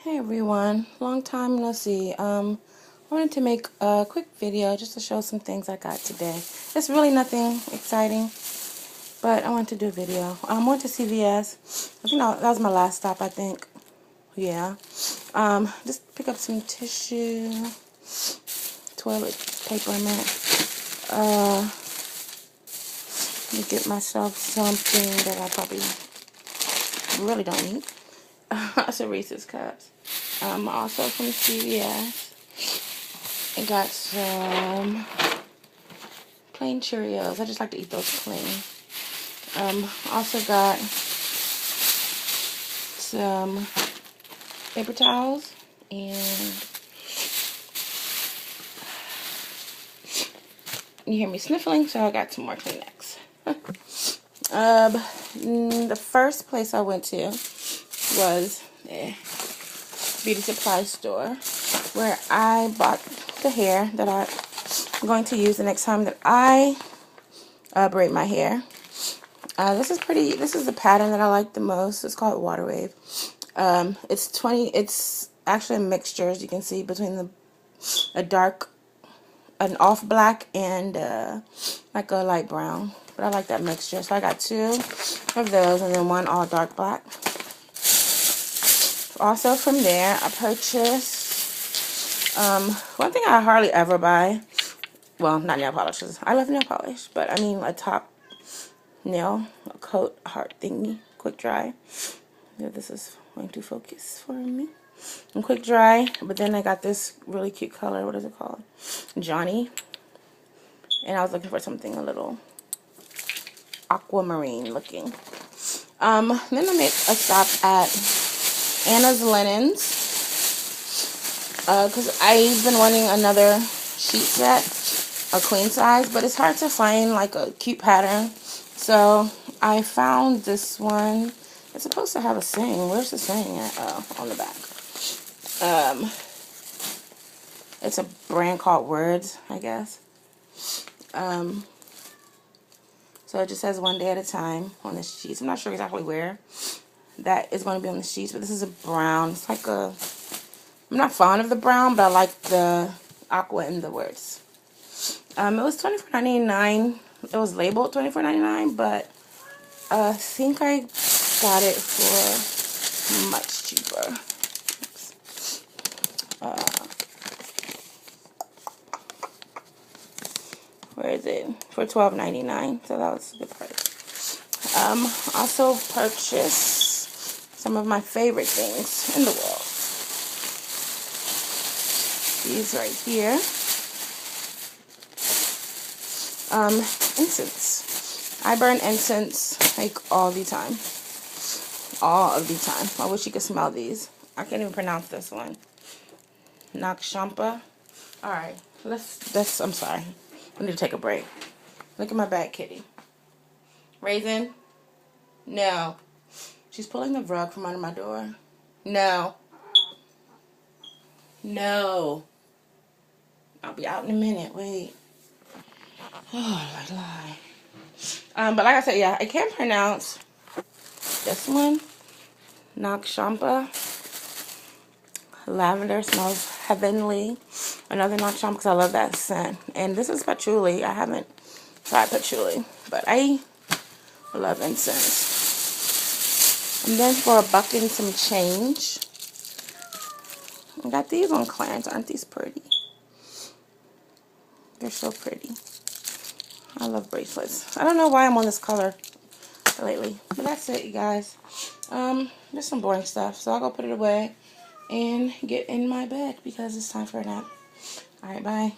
Hey everyone, long time no see. I wanted to make a quick video just to show some things I got today. It's really nothing exciting, but I wanted to do a video. I went to CVS. I think that was my last stop, I think. Yeah. Just pick up some tissue, toilet paper, I meant. Let me get myself something that I probably really don't need. Some Reese's Cups. Also from CVS, I got some plain Cheerios. I just like to eat those plain. Also got some paper towels and you hear me sniffling, so I got some more Kleenex. The first place I went to was a beauty supply store where I bought the hair that I'm going to use the next time that I braid my hair. This is pretty. This is the pattern that I like the most. It's called Water Wave. It's actually a mixture, as you can see, between an off black and like a light brown. But I like that mixture, so I got two of those and then one all dark black. Also from there, I purchased one thing I hardly ever buy. Well, not nail polishes. I love nail polish, but I mean a top nail, a coat heart thingy, quick dry. Yeah, this is going to focus for me. And quick dry, but then I got this really cute color. What is it called? Johnny. And I was looking for something a little aquamarine looking. Then I made a stop at Anna's Linens. Because I've been wanting another sheet set, a queen size, but it's hard to find like a cute pattern. So I found this one. It's supposed to have a saying. Where's the saying at? Oh, on the back. It's a brand called Words, I guess. So it just says one day at a time on the sheets. I'm not sure exactly where that is going to be on the sheets, but this is a brown. It's like a, I'm not fond of the brown, but I like the aqua in the words. It was $24.99. It was labeled $24.99, but I think I got it for much cheaper. Where is it? For $12.99. So that was a good price. Also purchased some of my favorite things in the world. These right here. Incense. I burn incense like all the time. All of the time. I wish you could smell these. I can't even pronounce this one. Nakshampa. Alright, I'm sorry. I need to take a break. Look at my bag, kitty. Raisin? No. She's pulling the rug from under my door. No. No. I'll be out in a minute. Wait. Oh, lie. But like I said, yeah, I can't pronounce this one. Nakshampa. Lavender smells heavenly. Another Nakshampa because I love that scent. And this is patchouli. I haven't tried patchouli, but I love incense. And then for a buck and some change, I got these on clearance. Aren't these pretty? They're so pretty. I love bracelets. I don't know why I'm on this color lately, but that's it, you guys. Just some boring stuff, so I'll go put it away and get in my bed because it's time for a nap. Alright, bye.